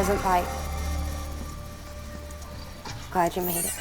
doesn't bite. Glad you made it.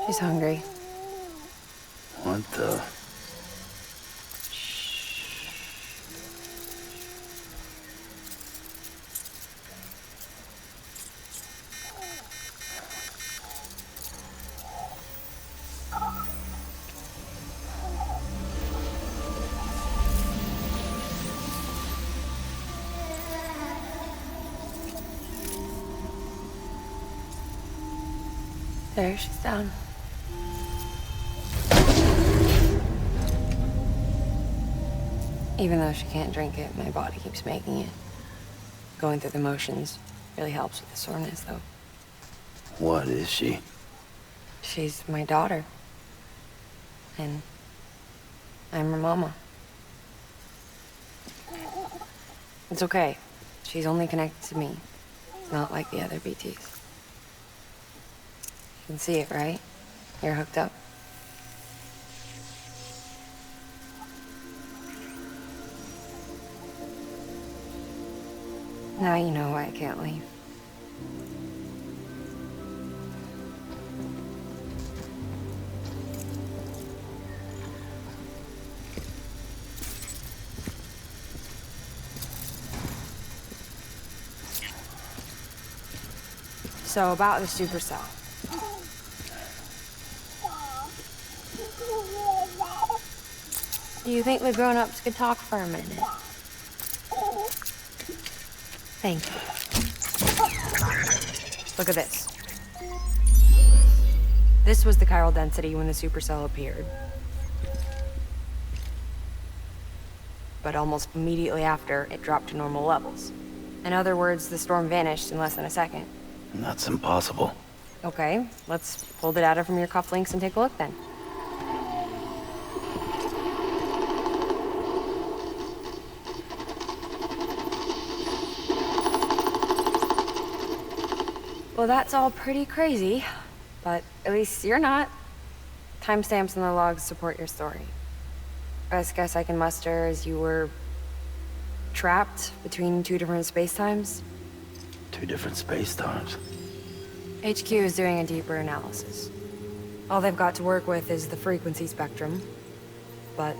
She's hungry. What the? There, she's down. Even though she can't drink it, my body keeps making it. Going through the motions really helps with the soreness, though. What is she? She's my daughter. And I'm her mama. It's okay. She's only connected to me. Not like the other BTs. You can see it, right? You're hooked up. Now you know why I can't leave. So about the supercell. Do you think the grown-ups could talk for a minute? Thank you. Look at this. This was the chiral density when the supercell appeared. But almost immediately after, it dropped to normal levels. In other words, the storm vanished in less than a second. That's impossible. Okay, let's pull the data from your cufflinks and take a look then. Well, that's all pretty crazy, but at least you're not. Timestamps in the logs support your story. Best guess I can muster is you were trapped between two different spacetimes. Two different space times. HQ is doing a deeper analysis. All they've got to work with is the frequency spectrum, but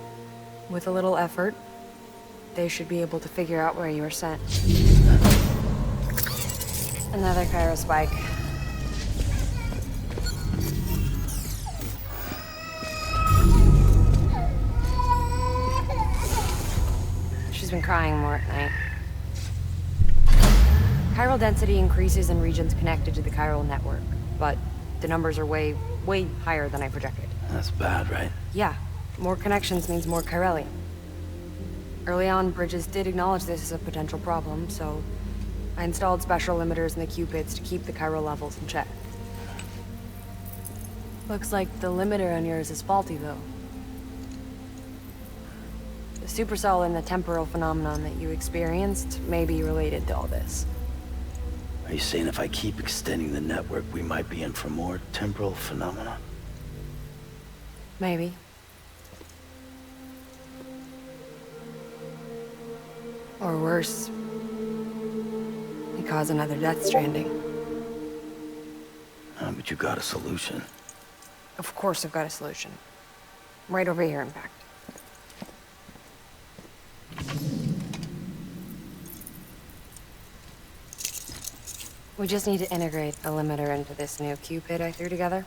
with a little effort, they should be able to figure out where you were sent. Another chiral spike. She's been crying more at night. Chiral density increases in regions connected to the chiral network, but the numbers are way higher than I projected. That's bad, right? Yeah, more connections means more chiralium. Early on, Bridges did acknowledge this as a potential problem, so I installed special limiters in the Cupids to keep the chiral levels in check. Looks like the limiter on yours is faulty, though. The supercell and the temporal phenomenon that you experienced may be related to all this. Are you saying if I keep extending the network, we might be in for more temporal phenomena? Maybe. Or worse, we cause another Death Stranding. But you got a solution. Of course I've got a solution. Right over here, in fact. We just need to integrate a limiter into this new Cupid I threw together.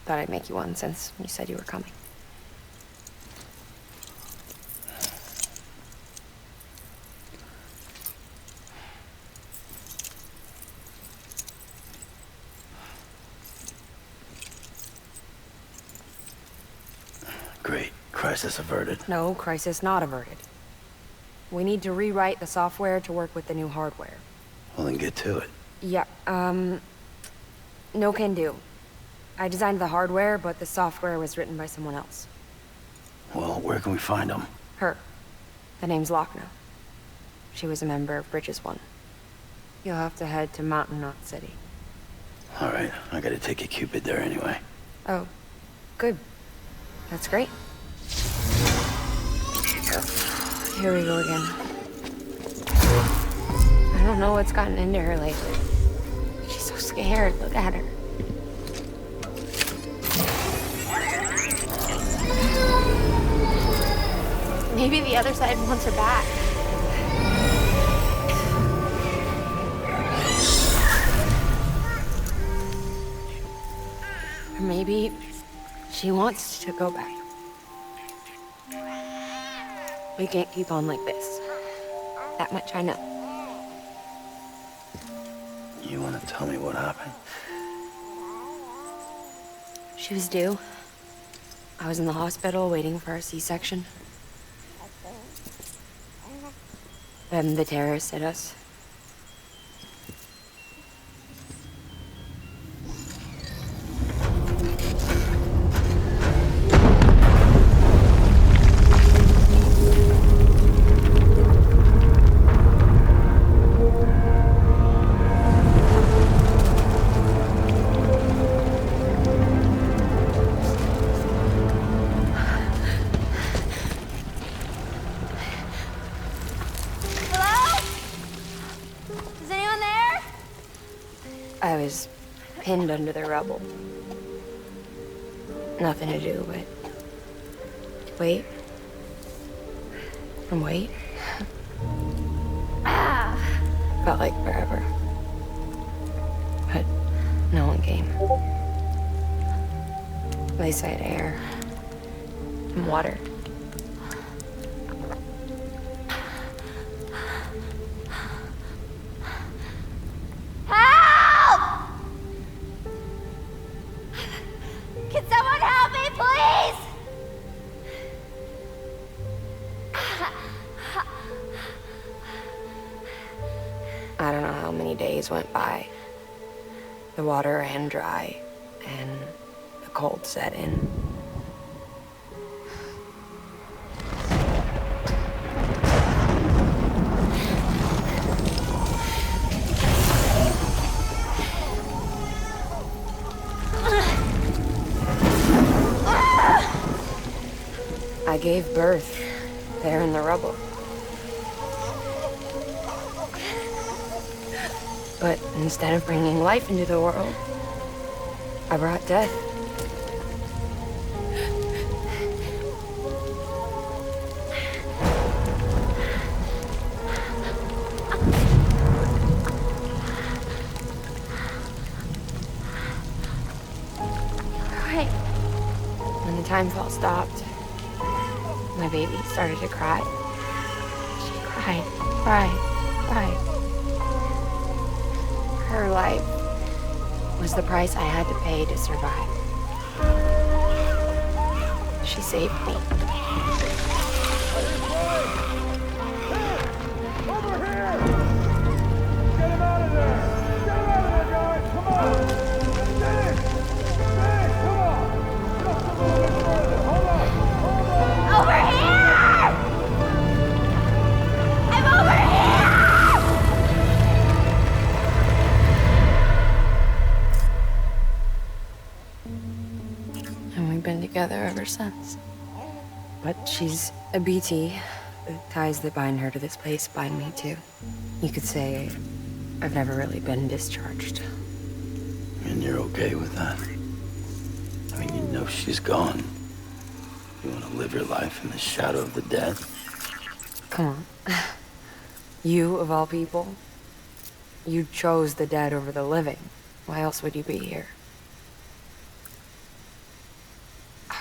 Thought I'd make you one since you said you were coming. Great. Crisis averted. No, crisis not averted. We need to rewrite the software to work with the new hardware. Well, then get to it. Yeah, No can do. I designed the hardware, but the software was written by someone else. Well, where can we find them? Her. The name's Lochner. She was a member of Bridges 1. You'll have to head to Mountain Knot City. All right, I gotta take a Cupid there anyway. Oh, good. That's great. Here we go again. I don't know what's gotten into her lately. She's so scared. Look at her. Maybe the other side wants her back. Or maybe she wants to go back. We can't keep on like this. That much I know. You wanna tell me what happened? She was due. I was in the hospital waiting for a C-section. Then the terrorists hit us. I was pinned under the rubble. Nothing to do but wait. And wait. Felt like forever. But no one came. They said air and water. Can someone help me, please? I don't know how many days went by. The water ran dry, and the cold set in. I gave birth there in the rubble. But instead of bringing life into the world, I brought death. Right. When the time fall stopped, my baby started to cry. She cried, cried. Her life was the price I had to pay to survive. She saved me. Over here! Get him out of there! Get him out of there, guys! Come on! Get in! Get in! Come on! Just a little bit further. Hold on! Hold on! Over here! I'm over here! And we've been together ever since. But she's a BT. The ties that bind her to this place bind me too. You could say I've never really been discharged. And you're okay with that? I mean, you know she's gone. You want to live your life in the shadow of the dead? Come on. You, of all people, you chose the dead over the living. Why else would you be here?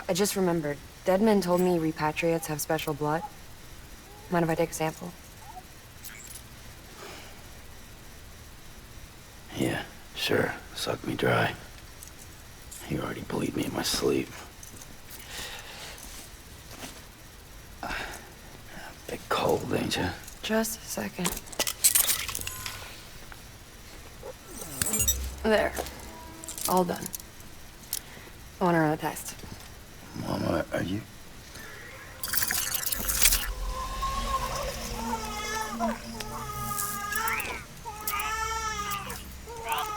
I just remembered. Dead men told me repatriates have special blood. Mind if I take a sample? Yeah, sure. Suck me dry. You already bleed me in my sleep. Bit cold, ain't you? Just a second. There. All done. I want to run a test. Mama, are you...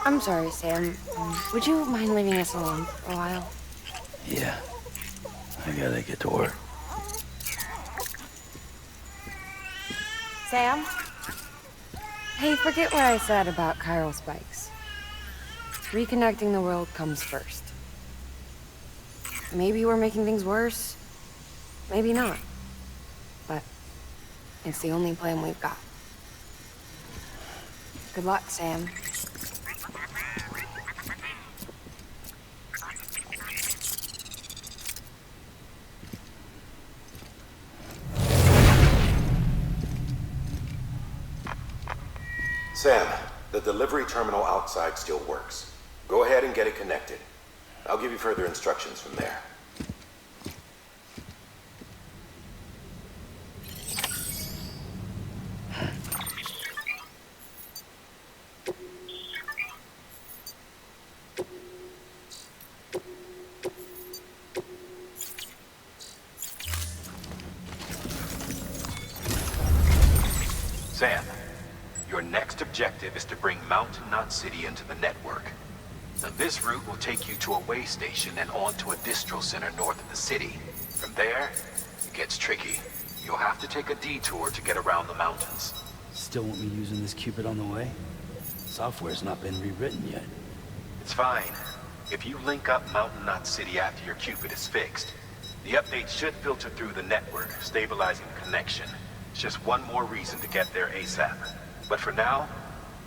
I'm sorry, Sam. Would you mind leaving us alone for a while? Yeah. I gotta get to work. Sam? Hey, forget what I said about chiral spikes. Reconnecting the world comes first. Maybe we're making things worse. Maybe not. But it's the only plan we've got. Good luck, Sam. Sam, the delivery terminal outside still works. Go ahead and get it connected. I'll give you further instructions from there. Sam, your next objective is to bring Mountain Knot City into the network. Now, this route will take you to a way station and on to a distro center north of the city. From there, it gets tricky. You'll have to take a detour to get around the mountains. Still want me using this Cupid on the way? Software's not been rewritten yet. It's fine. If you link up Mountain Knot City after your Cupid is fixed, the update should filter through the network, stabilizing the connection. It's just one more reason to get there ASAP. But for now,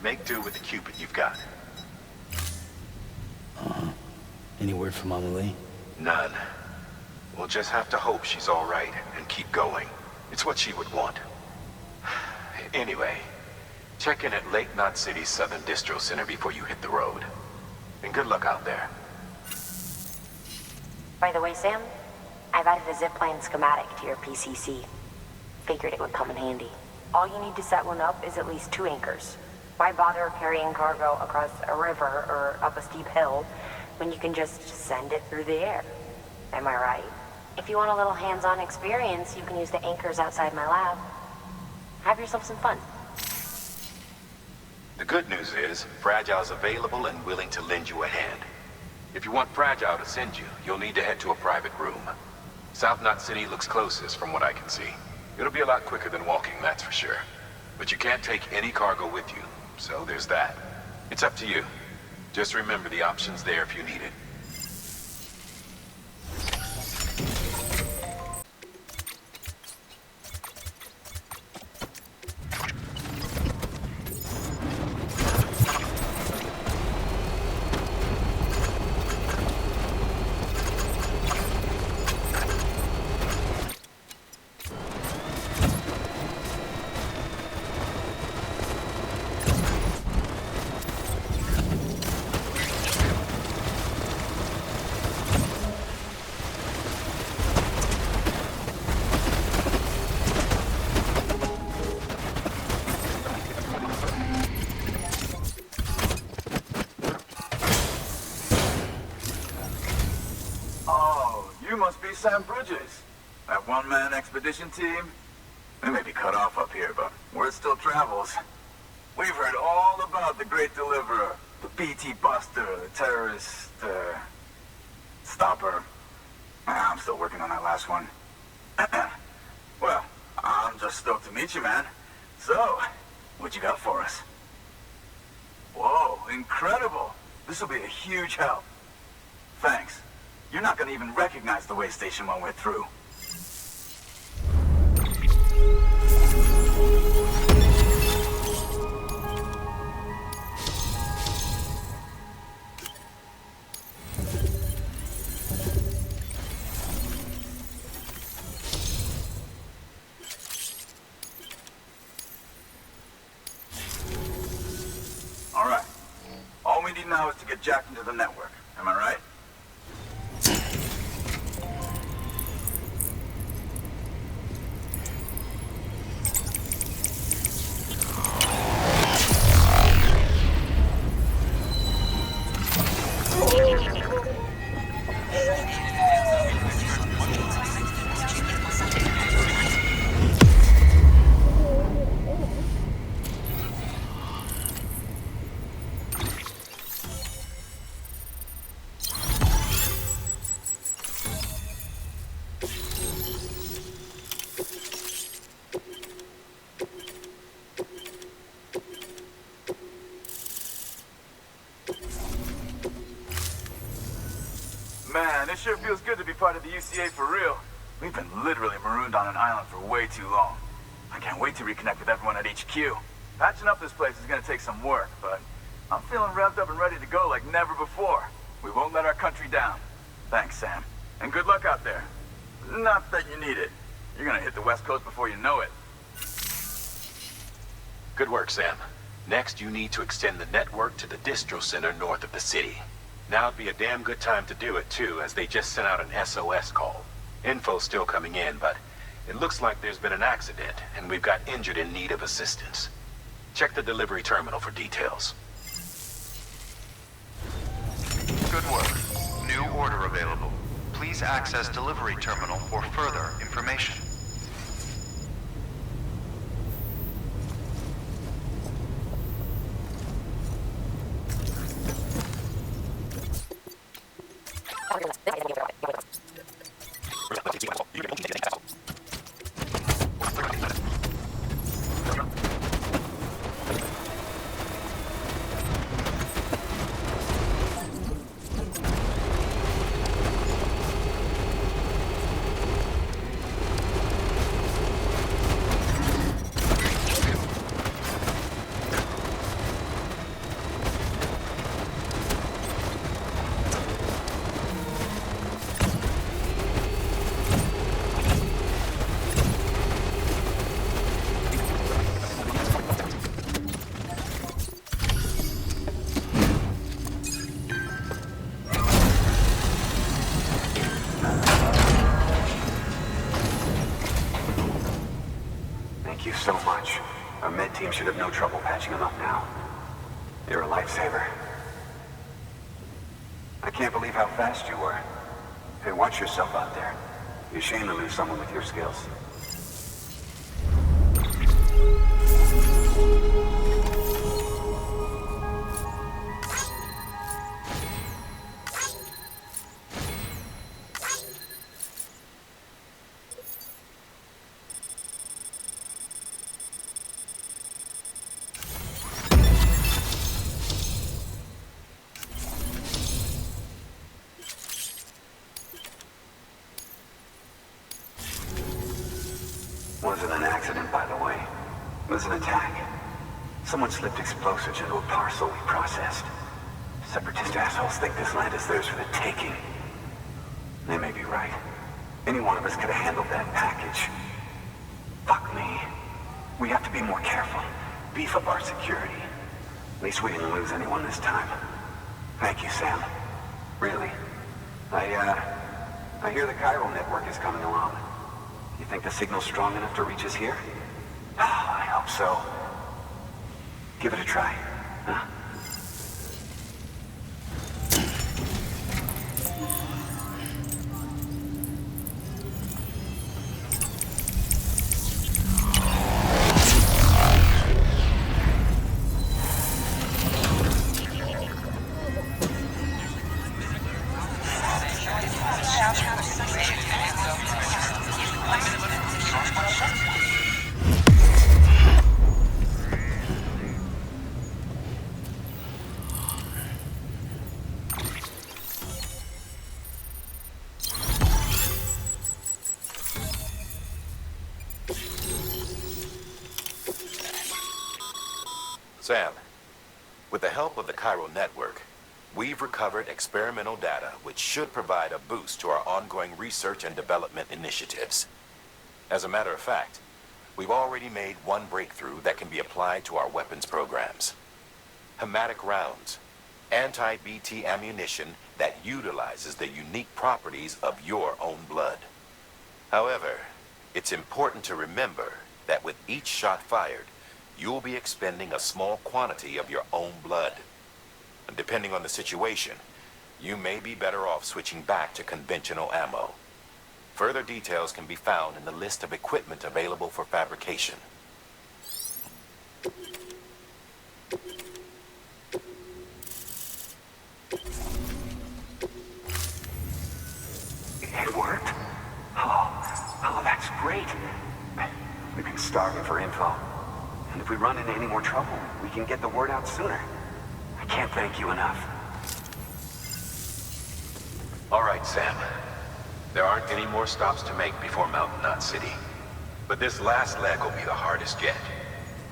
make do with the Cupid you've got. Any word from Mama Lee? None. We'll just have to hope she's all right and keep going. It's what she would want. Anyway, check in at Lake Knot City's Southern Distro Center before you hit the road. And good luck out there. By the way, Sam, I've added a zipline schematic to your PCC. Figured it would come in handy. All you need to set one up is at least 2 anchors. Why bother carrying cargo across a river or up a steep hill when you can just send it through the air? Am I right? If you want a little hands-on experience, you can use the anchors outside my lab. Have yourself some fun. The good news is, Fragile's available and willing to lend you a hand. If you want Fragile to send you, you'll need to head to a private room. South Knot City looks closest from what I can see. It'll be a lot quicker than walking, that's for sure. But you can't take any cargo with you, so there's that. It's up to you. Just remember the option's there if you need it. You must be Sam Bridges. That one-man expedition team? They may be cut off up here, but word still travels. We've heard all about the Great Deliverer, the BT Buster, the terrorist, stopper. I'm still working on that last one. Well, I'm just stoked to meet you, man. So, what you got for us? Whoa, incredible. This will be a huge help. Thanks. You're not gonna even recognize the way station when we're through. All right. All we need now is to get jacked into the network. Am I right? sure feels good to be part of the UCA for real. We've been literally marooned on an island for way too long. I can't wait to reconnect with everyone at HQ. Patching up this place is gonna take some work, but I'm feeling revved up and ready to go like never before. We won't let our country down. Thanks, Sam. And good luck out there. Not that you need it. You're gonna hit the West Coast before you know it. Good work, Sam. Next, you need to extend the network to the distro center north of the city. Now'd be a damn good time to do it, too, as they just sent out an SOS call. Info's still coming in, but it looks like there's been an accident, and we've got injured in need of assistance. Check the delivery terminal for details. Good work. New order available. Please access delivery terminal for further information. Thank you so much. Our med team should have no trouble patching him up now. You're a lifesaver. I can't believe how fast you were. Hey, watch yourself out there. You're ashamed to lose someone with your skills. Wasn't an accident, by the way. It was an attack. Someone slipped explosives into a parcel we processed. Separatist assholes think this land is theirs for the taking. They may be right. Any one of us could have handled that package. Fuck me. We have to be more careful. Beef up our security. At least we didn't lose anyone this time. Thank you, Sam. Really. I hear the chiral network is coming along. You think the signal's strong enough to reach us here? Oh, I hope so. Give it a try, huh? Sam, with the help of the chiral network, we've recovered experimental data which should provide a boost to our ongoing research and development initiatives. As a matter of fact, we've already made one breakthrough that can be applied to our weapons programs. Hematic rounds, anti-BT ammunition that utilizes the unique properties of your own blood. However, it's important to remember that with each shot fired, you'll be expending a small quantity of your own blood. And depending on the situation, you may be better off switching back to conventional ammo. Further details can be found in the list of equipment available for fabrication. It worked? Oh, that's great. We've been starving for info. And if we run into any more trouble, we can get the word out sooner. I can't thank you enough. All right, Sam. There aren't any more stops to make before Mountain Knot City. But this last leg will be the hardest yet.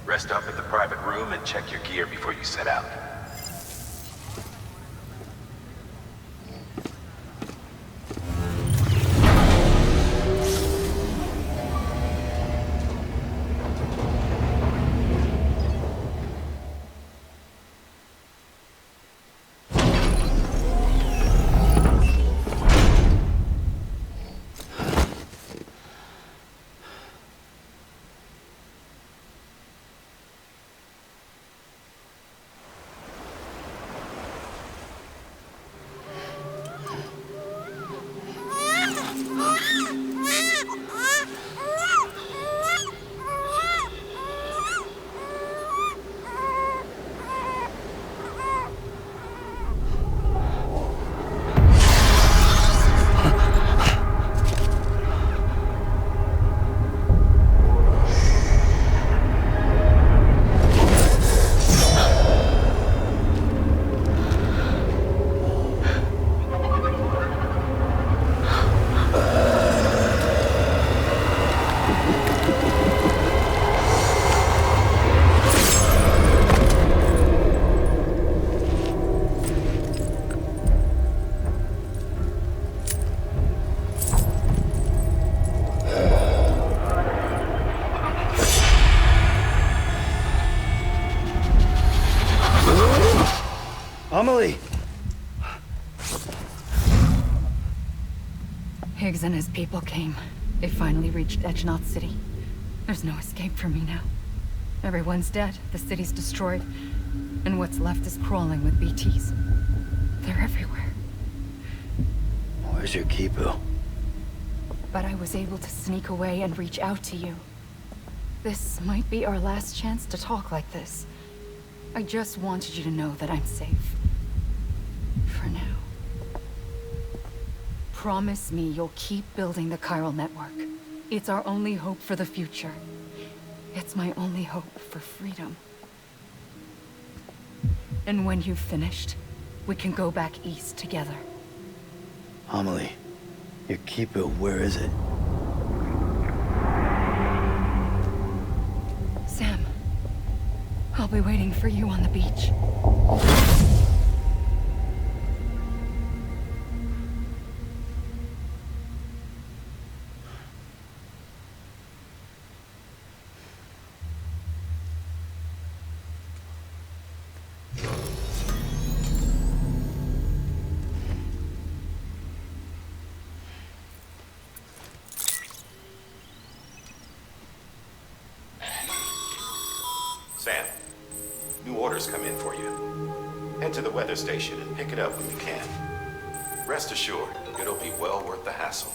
Rest up at the private room and check your gear before you set out. Amelie! Higgs and his people came. They finally reached Edge Knot City. There's no escape for me now. Everyone's dead, the city's destroyed, and what's left is crawling with BTs. They're everywhere. Where's your Kipu? But I was able to sneak away and reach out to you. This might be our last chance to talk like this. I just wanted you to know that I'm safe. For now. Promise me you'll keep building the chiral network. It's our only hope for the future. It's my only hope for freedom. And when you've finished, we can go back east together. Amelie, your Kipu, where is it? Sam, I'll be waiting for you on the beach. Sam, new orders come in for you. Head to the weather station and pick it up when you can. Rest assured, it'll be well worth the hassle.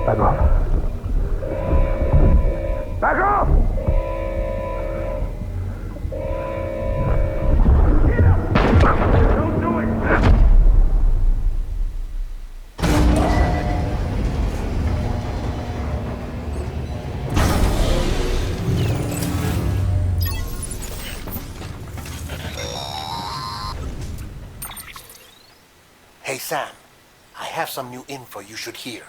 Back off. Back off! Get up! Don't do it! Hey Sam, I have some new info you should hear.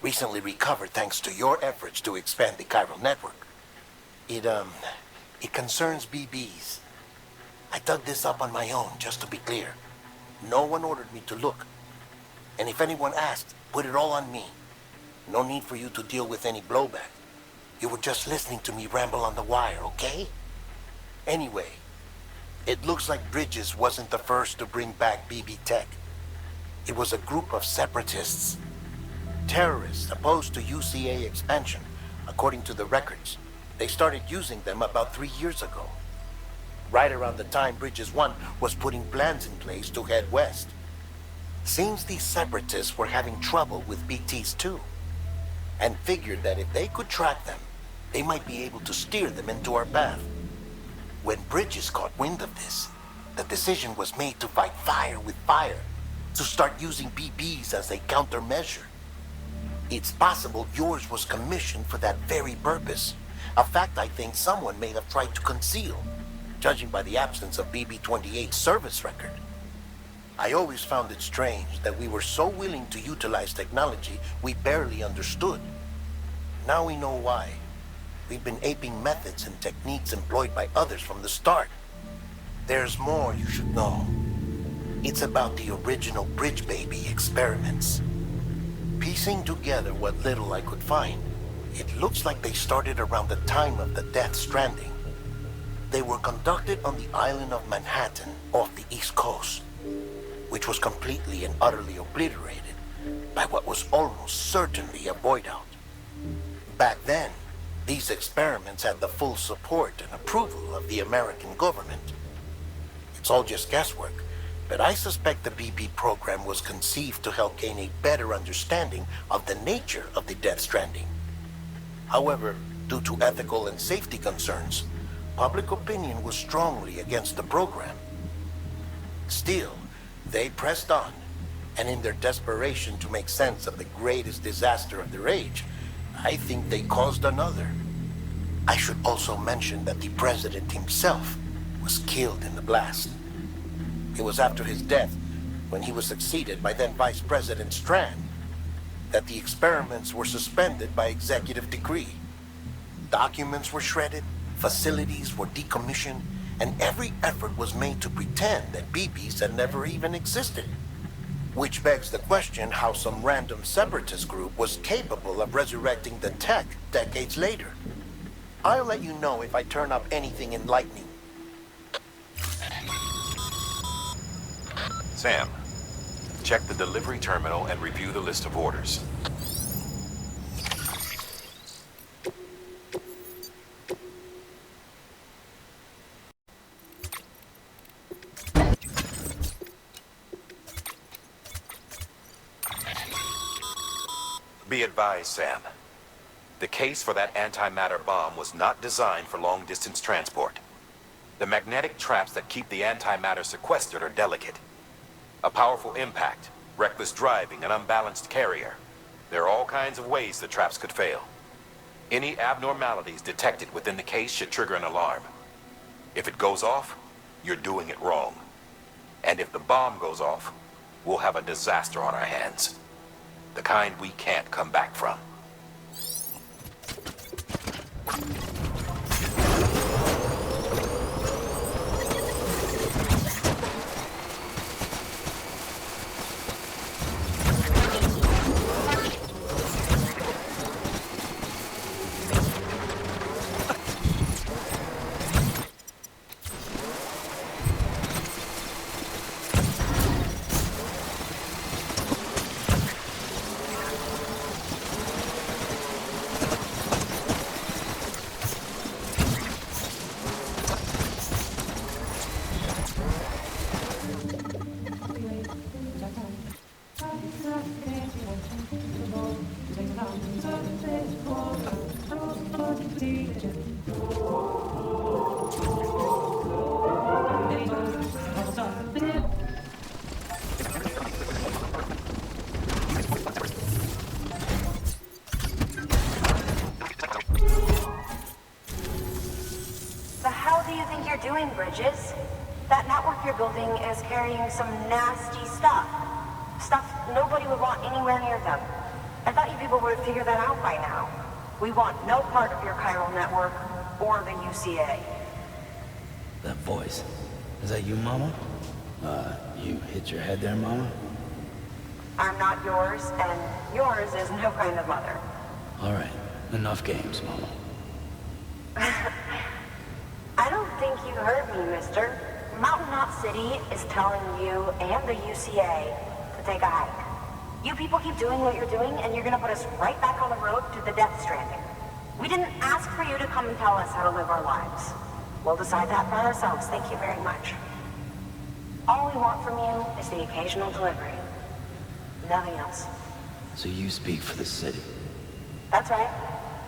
Recently recovered thanks to your efforts to expand the chiral network. It concerns BBs. I dug this up on my own, just to be clear. No one ordered me to look. And if anyone asked, put it all on me. No need for you to deal with any blowback. You were just listening to me ramble on the wire, okay? Anyway, it looks like Bridges wasn't the first to bring back BB tech. It was a group of separatists. Terrorists opposed to UCA expansion, according to the records. They started using them about 3 years ago. right around the time Bridges 1 was putting plans in place to head west. Seems these separatists were having trouble with BTs too, and figured that if they could track them, they might be able to steer them into our path. When Bridges caught wind of this, the decision was made to fight fire with fire, to start using BBs as a countermeasure. It's possible yours was commissioned for that very purpose, a fact I think someone may have tried to conceal, judging by the absence of BB-28's service record. I always found it strange that we were so willing to utilize technology we barely understood. Now we know why. We've been aping methods and techniques employed by others from the start. There's more you should know. It's about the original Bridge Baby experiments. Piecing together what little I could find, it looks like they started around the time of the Death Stranding. They were conducted on the island of Manhattan off the East Coast, which was completely and utterly obliterated by what was almost certainly a void out. Back then, these experiments had the full support and approval of the American government. It's all just guesswork, but I suspect the BB program was conceived to help gain a better understanding of the nature of the Death Stranding. However, due to ethical and safety concerns, public opinion was strongly against the program. Still, they pressed on, and in their desperation to make sense of the greatest disaster of their age, I think they caused another. I should also mention that the president himself was killed in the blast. It was after his death, when he was succeeded by then Vice President Strand, that the experiments were suspended by executive decree. Documents were shredded, facilities were decommissioned, and every effort was made to pretend that BBs had never even existed. Which begs the question how some random separatist group was capable of resurrecting the tech decades later. I'll let you know if I turn up anything enlightening. Sam, check the delivery terminal and review the list of orders. Be advised, Sam. The case for that antimatter bomb was not designed for long-distance transport. The magnetic traps that keep the antimatter sequestered are delicate. A powerful impact, reckless driving, an unbalanced carrier. There are all kinds of ways the traps could fail. Any abnormalities detected within the case should trigger an alarm. If it goes off, you're doing it wrong. And if the bomb goes off, we'll have a disaster on our hands. The kind we can't come back from. Doing, Bridges. That network you're building is carrying some nasty stuff. Stuff nobody would want anywhere near them. I thought you people would figure that out by now. We want no part of your chiral network or the UCA. That voice. Is that you, Mama? You hit your head there, Mama? I'm not yours, and yours is no kind of mother. All right. Enough games, Mama. I don't think you heard me, mister. Mountain Knot City is telling you and the UCA to take a hike. You people keep doing what you're doing, and you're gonna put us right back on the road to the Death Stranding. We didn't ask for you to come and tell us how to live our lives. We'll decide that for ourselves, thank you very much. All we want from you is the occasional delivery. Nothing else. So you speak for the city? That's right.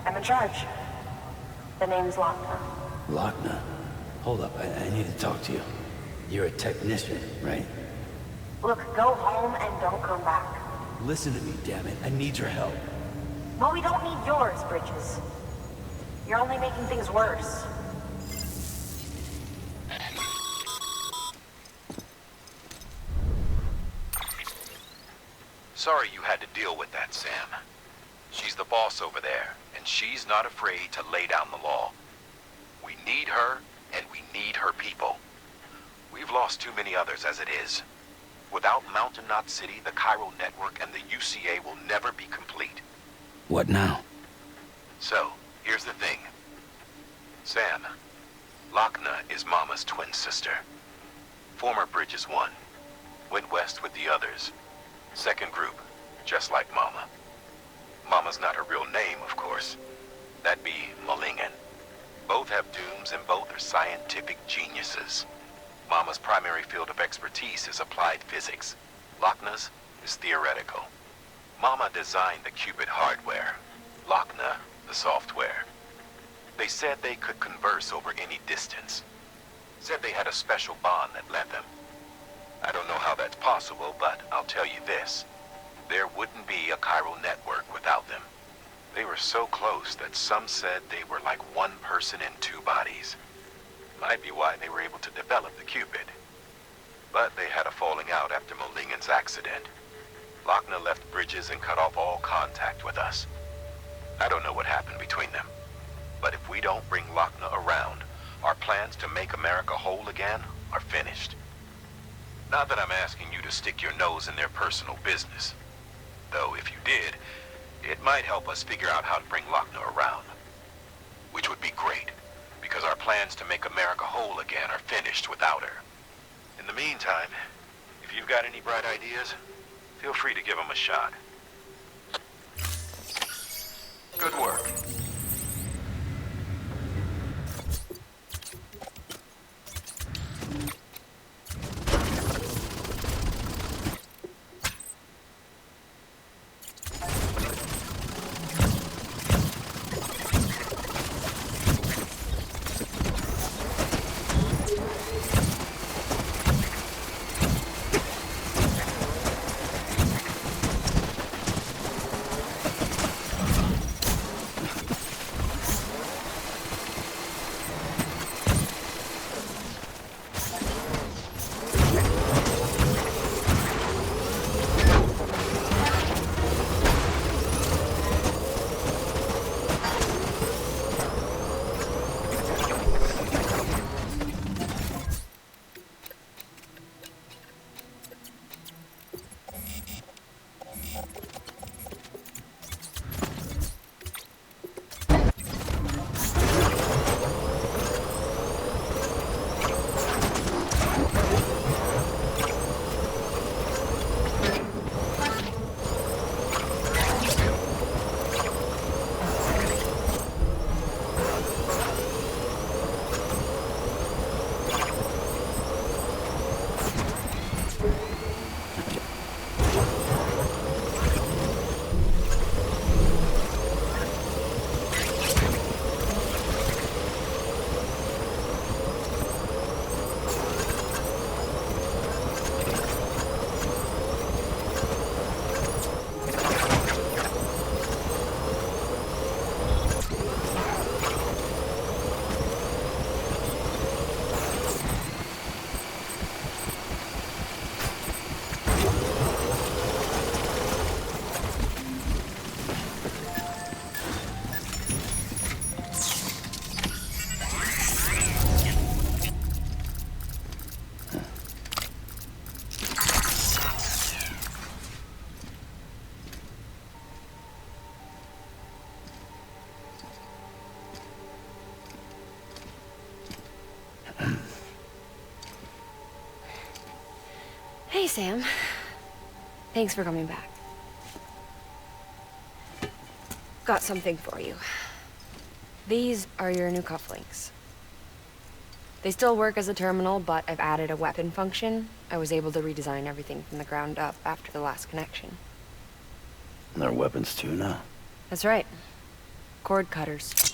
I'm in charge. The name's Lochner. Lochner? Hold up, I need to talk to you. You're a technician, right? Look, go home and don't come back. Listen to me, damn it. I need your help. Well, we don't need yours, Bridges. You're only making things worse. Sorry you had to deal with that, Sam. She's the boss over there, and she's not afraid to lay down the law. We need her, and we need her people. We've lost too many others as it is. Without Mountain Knot City, the Chiral Network, and the UCA will never be complete. What now? So, here's the thing. Sam, Lochner is Mama's twin sister. Former Bridges 1. Went west with the others. Second group, just like Mama. Mama's not her real name, of course. That'd be Malingen. Both have dooms and both are scientific geniuses. Mama's primary field of expertise is applied physics. Lochner's is theoretical. Mama designed the Cupid hardware. Lochner, the software. They said they could converse over any distance. Said they had a special bond that led them. I don't know how that's possible, but I'll tell you this. There wouldn't be a chiral network without them. They were so close that some said they were like one person in two bodies. Might be why they were able to develop the Cupid. But they had a falling out after Molingen's accident. Lochner left Bridges and cut off all contact with us. I don't know what happened between them. But if we don't bring Lochner around, our plans to make America whole again are finished. Not that I'm asking you to stick your nose in their personal business. Though if you did, it might help us figure out how to bring Lochner around. Which would be great, because our plans to make America whole again are finished without her. In the meantime, if you've got any bright ideas, feel free to give them a shot. Good work. Hey, Sam. Thanks for coming back. Got something for you. These are your new cufflinks. They still work as a terminal, but I've added a weapon function. I was able to redesign everything from the ground up after the last connection. And they're weapons too now. That's right. Cord cutters.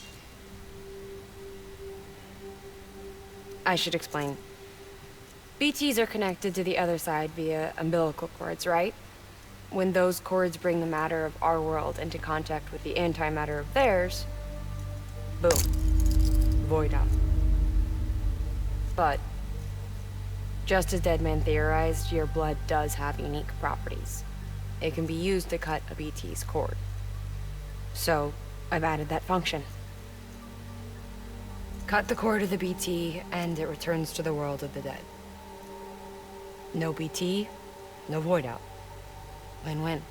I should explain. BTs are connected to the other side via umbilical cords, right? When those cords bring the matter of our world into contact with the antimatter of theirs, boom. Void out. But, just as Deadman theorized, your blood does have unique properties. It can be used to cut a BT's cord. So, I've added that function. Cut the cord of the BT, and it returns to the world of the dead. No BT, no void out. Win-win.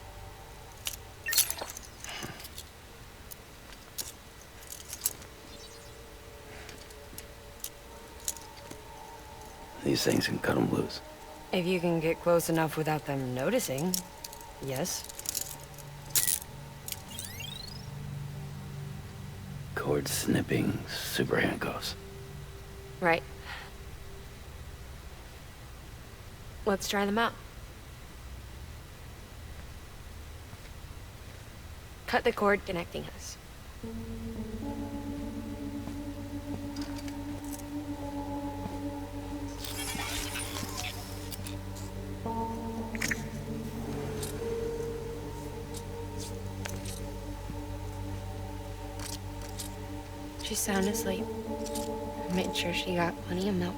These things can cut them loose. If you can get close enough without them noticing, yes. Cord snipping, super handcuffs. Right. Let's try them out. Cut the cord connecting us. She's sound asleep. I made sure she got plenty of milk.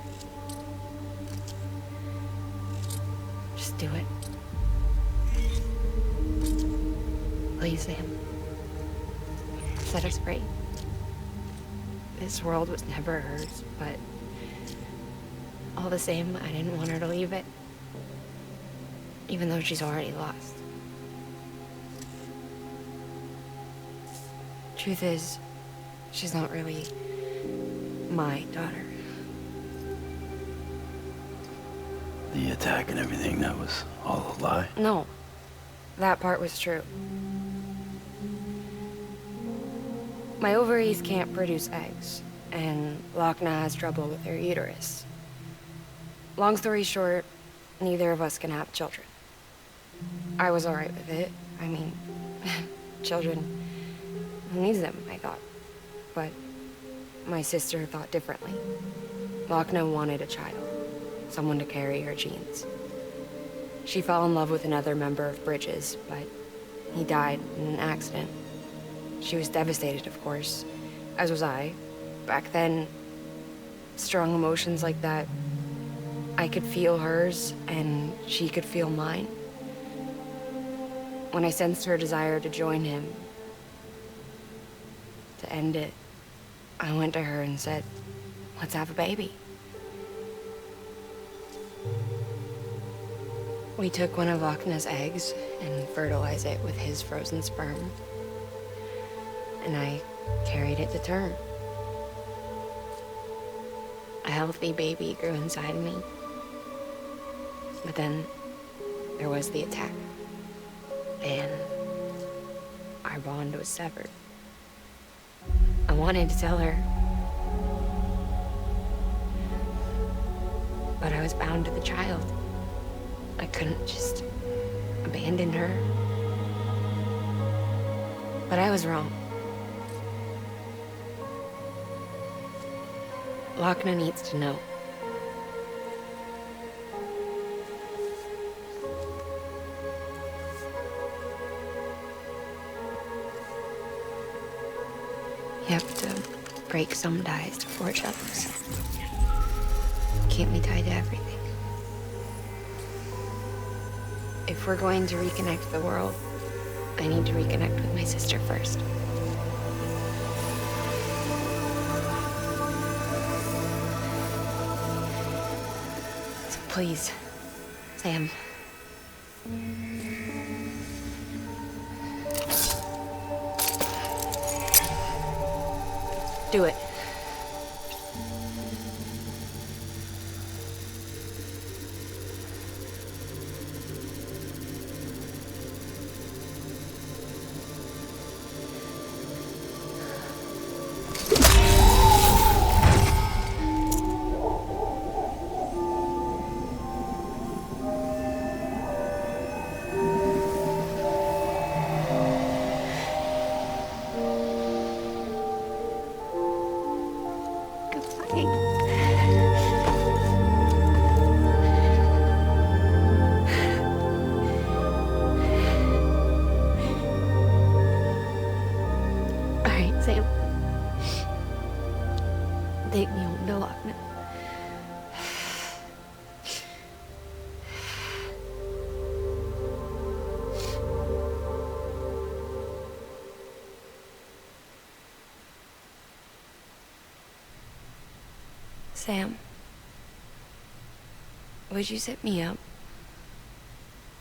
Just do it. Please, Sam. Set us free. This world was never hers, but all the same, I didn't want her to leave it. Even though she's already lost. Truth is, she's not really my daughter. The attack and everything, that was all a lie? No, that part was true. My ovaries can't produce eggs, and Lochna has trouble with her uterus. Long story short, neither of us can have children. I was alright with it. I mean, children, who needs them, I thought. But my sister thought differently. Lochna wanted a child, someone to carry her genes. She fell in love with another member of Bridges, but he died in an accident. She was devastated, of course, as was I. Back then, strong emotions like that, I could feel hers, and she could feel mine. When I sensed her desire to join him, to end it, I went to her and said, let's have a baby. We took one of Lochna's eggs and fertilized it with his frozen sperm. And I carried it to term. A healthy baby grew inside me. But then there was the attack. And our bond was severed. I wanted to tell her. But I was bound to the child. I couldn't just abandon her. But I was wrong. Lochna needs to know. You have to break some ties to forge others. Can't be tied to everything. If we're going to reconnect the world, I need to reconnect with my sister first. So please, Sam. Do it. Sam. Take me home to Lochner. Sam, would you zip me up?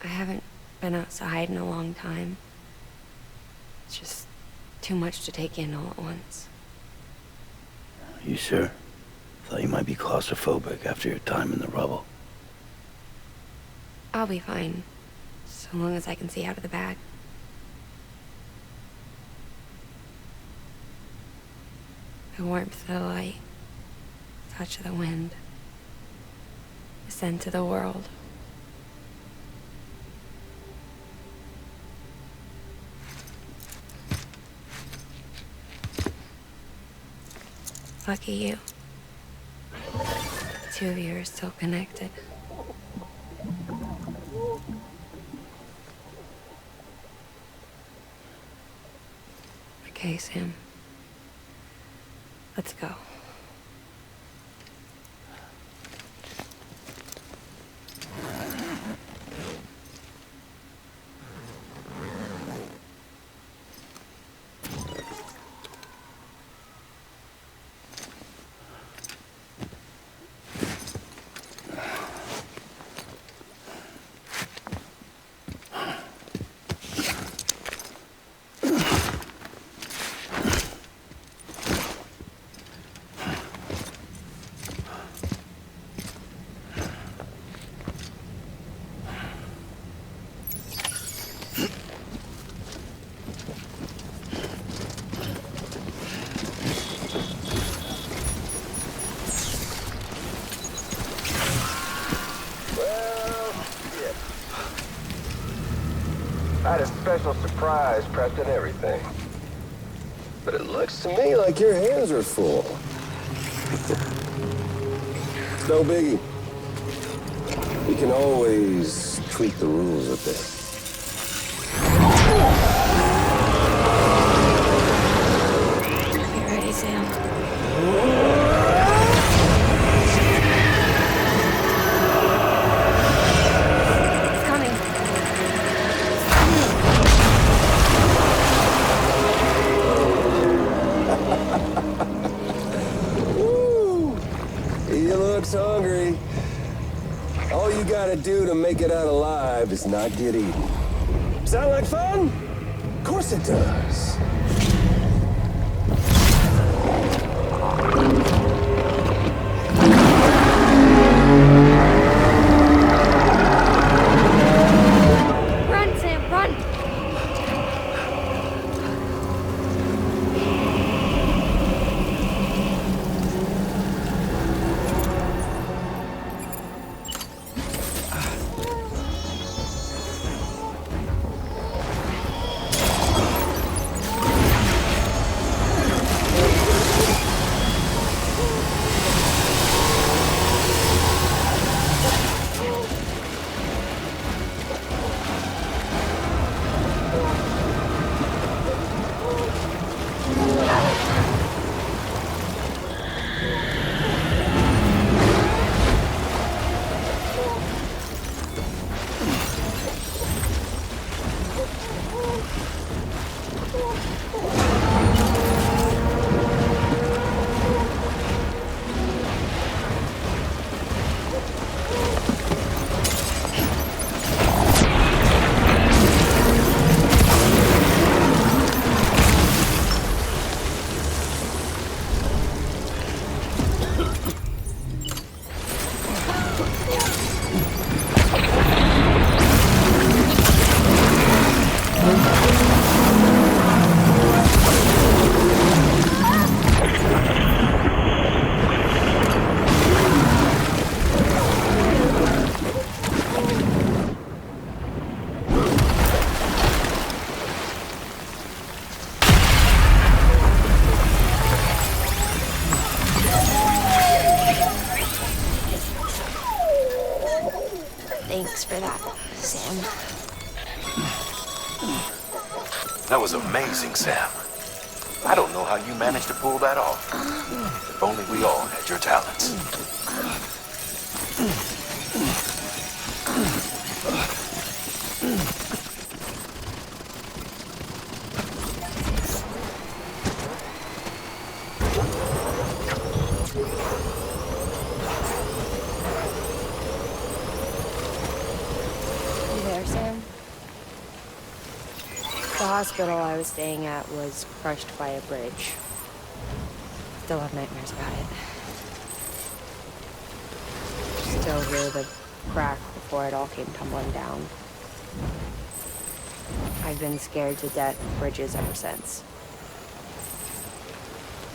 I haven't been outside in a long time. It's just too much to take in all at once. You sure? Thought you might be claustrophobic after your time in the rubble. I'll be fine, so long as I can see out of the bag. The warmth of the light, touch of the wind, the scent of the world. Lucky you. The two of you are still connected. Okay, Sam. Let's go. I had a special surprise prepped and everything. But it looks to me like your hands are full. No biggie. We can always tweak the rules a bit. You ready, Sam? Hungry. All you gotta do to make it out alive is not get eaten. Sound like fun? Of course it does. Run, Sam, run! Thanks for that, Sam. That was amazing, Sam. I don't know how you managed to pull that off. If only we all had your talents. You there, Sam? The hospital I was staying at was crushed by a bridge. Still have nightmares about it. Still hear the crack before it all came tumbling down. I've been scared to death of bridges ever since.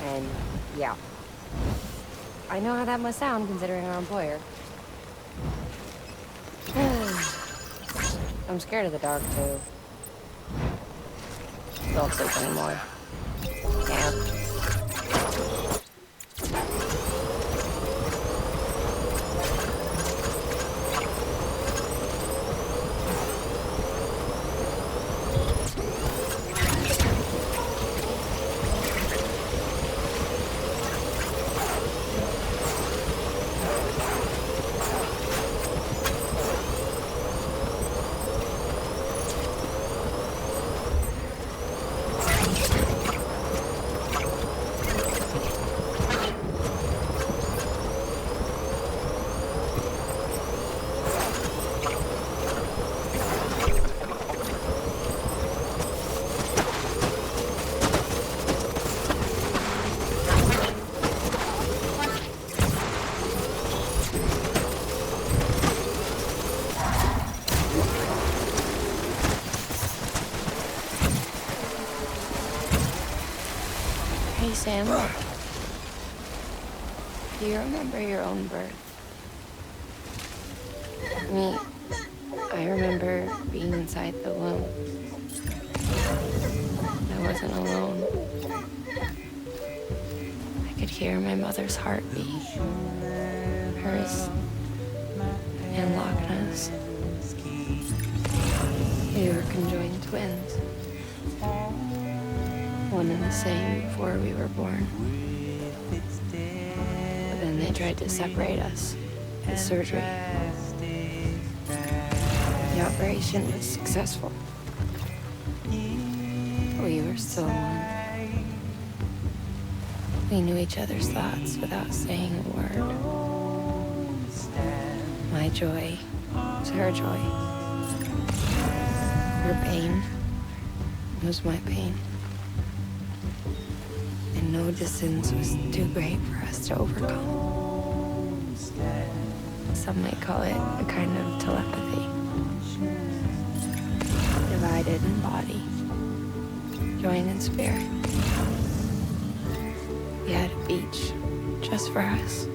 And yeah, I know how that must sound considering our employer. I'm scared of the dark too. Don't sleep anymore. Can't. Hey, Sam. Do you remember your own birth? Me, I remember being inside the womb. I wasn't alone. I could hear my mother's heartbeat. Hers and Lochna's. We were conjoined twins. One and the same before we were born. But then they tried to separate us with surgery. The operation was successful. We were still one. We knew each other's thoughts without saying a word. My joy was her joy. Her pain was my pain. And no distance was too great for us to overcome. Some might call it a kind of telepathy. Divided in body, joined in spirit. We had a beach just for us,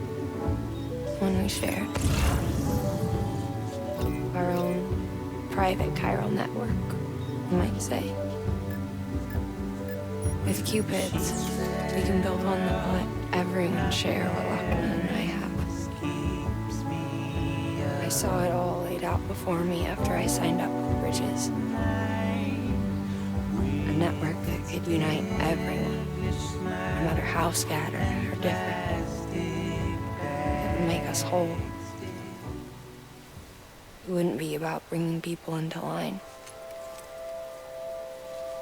one we shared. Our own private chiral network, you might say. With Cupids, we can build one that will let everyone share what Lochna and I have. I saw it all laid out before me after I signed up with Bridges. A network that could unite everyone, no matter how scattered or different. It would make us whole. It wouldn't be about bringing people into line.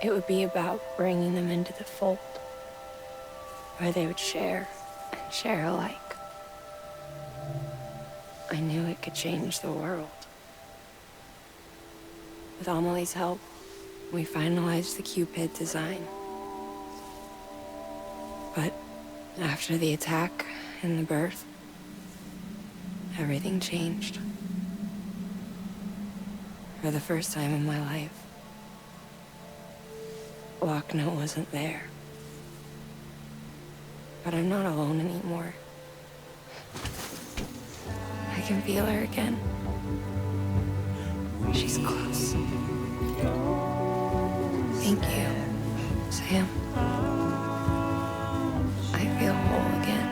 It would be about bringing them into the fold, where they would share and share alike. I knew it could change the world. With Amelie's help, we finalized the Cupid design. But after the attack and the birth, everything changed. For the first time in my life, Lochna wasn't there. But I'm not alone anymore. I can feel her again. She's close. Thank you, Sam. I feel whole again.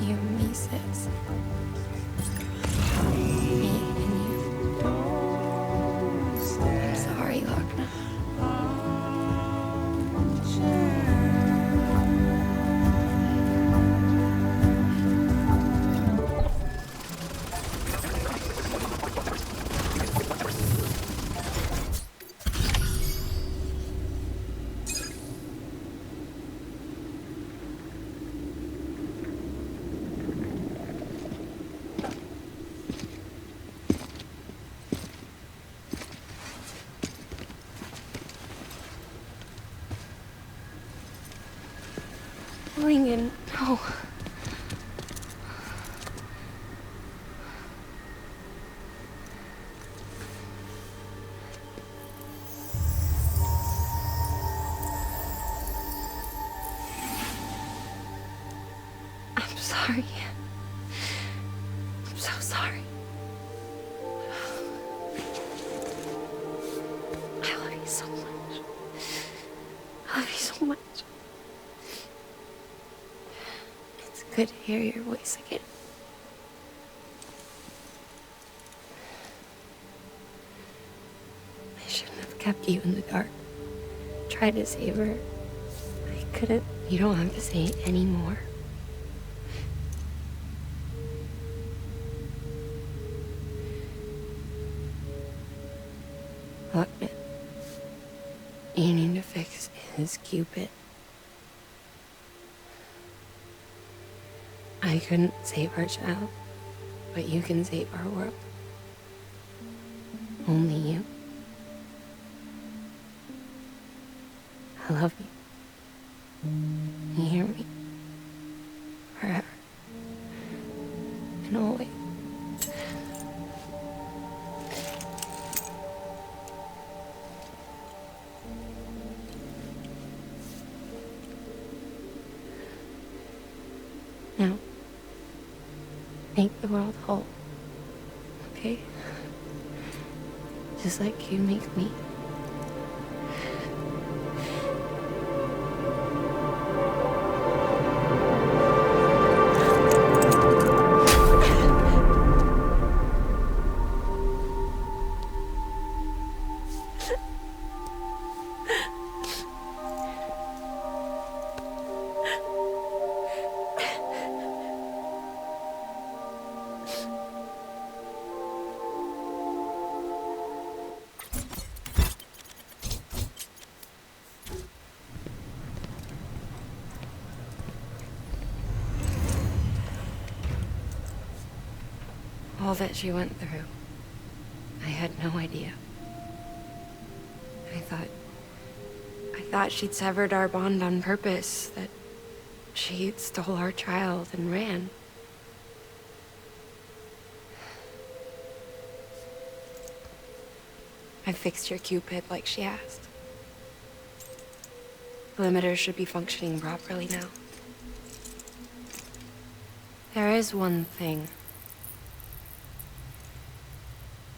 You and me, sis. Me and you. I'm sorry, Lochna. Lincoln, no. I'm sorry. I'm so sorry. I love you so much. I love you so much. It's good to hear your voice again. I shouldn't have kept you in the dark. Tried to save her. I couldn't. You don't have to say it anymore. Look, man. You need to fix his Cupid. I couldn't save our child, but you can save our world. Only you. I love you. You hear me? Forever. And always. Now, make the world whole, okay? Just like you make me. All that she went through, I had no idea. I thought she'd severed our bond on purpose, that she stole our child and ran. I fixed your Cupid like she asked. The limiter should be functioning properly now. There is one thing.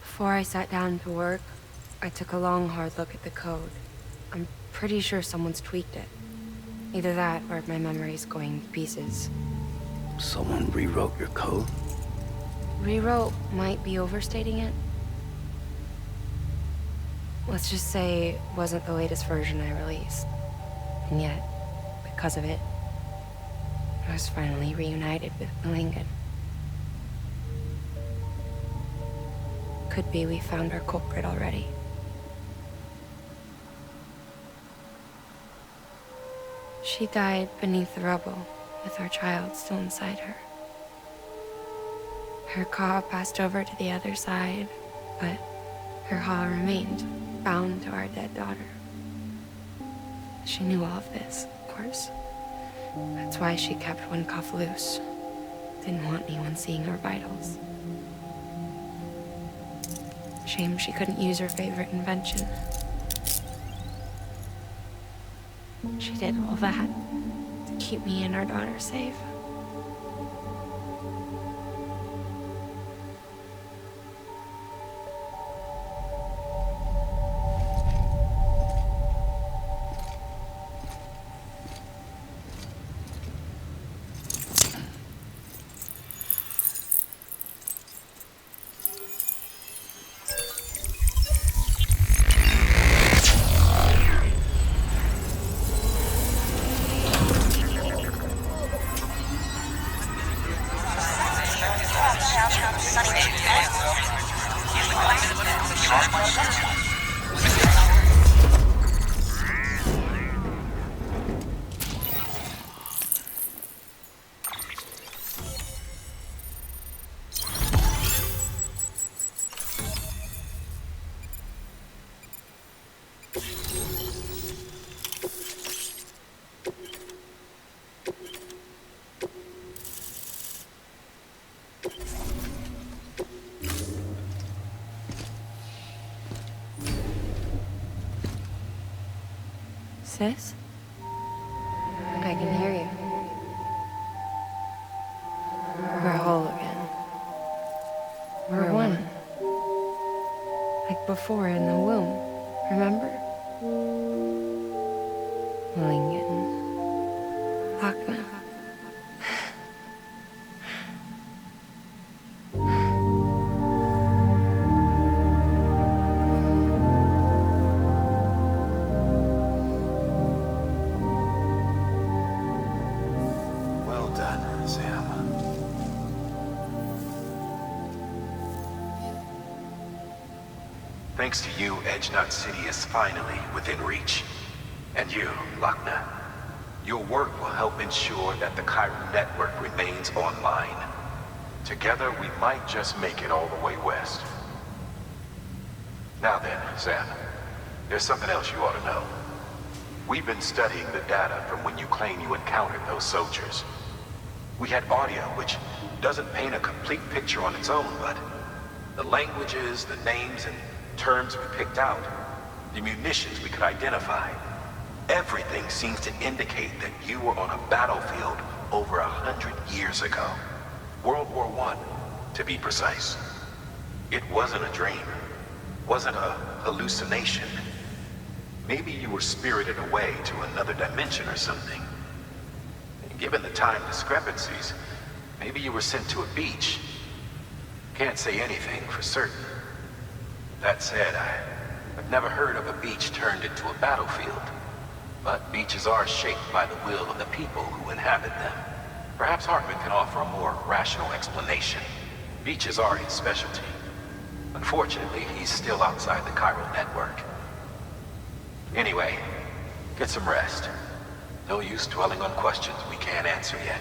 Before I sat down to work, I took a long, hard look at the code. I'm pretty sure someone's tweaked it. Either that, or my memory's going to pieces. Someone rewrote your code? Rewrote might be overstating it. Let's just say it wasn't the latest version I released. And yet, because of it, I was finally reunited with Lincoln. Could be we found our culprit already. She died beneath the rubble, with our child still inside her. Her Ka passed over to the other side, but her Ha remained, bound to our dead daughter. She knew all of this, of course. That's why she kept one cuff loose. Didn't want anyone seeing her vitals. Shame she couldn't use her favorite invention. She did all that to keep me and our daughter safe. Sis? I can hear you. We're whole again. We're one. Like before in the womb, remember? Lingen. Lochner. Well done, Sam. Thanks to you, Edgenut City is finally within reach. And you, Lochner, your work will help ensure that the Chiral Network remains online. Together, we might just make it all the way west. Now then, Sam, there's something else you ought to know. We've been studying the data from when you claim you encountered those soldiers. We had audio, which doesn't paint a complete picture on its own, but the languages, the names, and terms we picked out, the munitions we could identify, everything seems to indicate that you were on a battlefield over 100 years ago. World War I, to be precise. It wasn't a dream. Wasn't a hallucination. Maybe you were spirited away to another dimension or something. And given the time discrepancies, maybe you were sent to a beach. Can't say anything for certain. That said, I've never heard of a beach turned into a battlefield. But beaches are shaped by the will of the people who inhabit them. Perhaps Hartman can offer a more rational explanation. Beaches are his specialty. Unfortunately, he's still outside the Chiral Network. Anyway, get some rest. No use dwelling on questions we can't answer yet.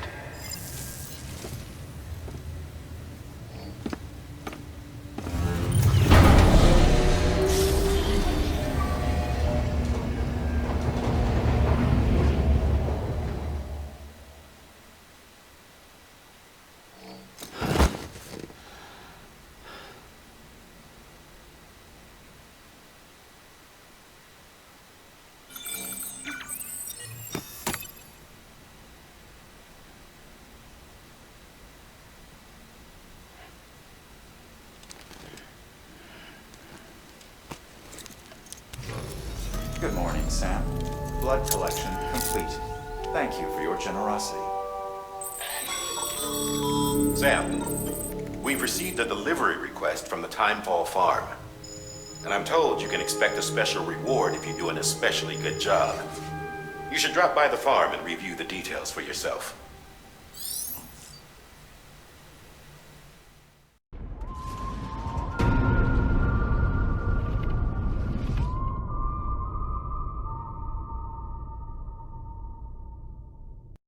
Good morning, Sam. Blood collection complete. Thank you for your generosity. Sam, we've received a delivery request from the Timefall Farm. And I'm told you can expect a special reward if you do an especially good job. You should drop by the farm and review the details for yourself.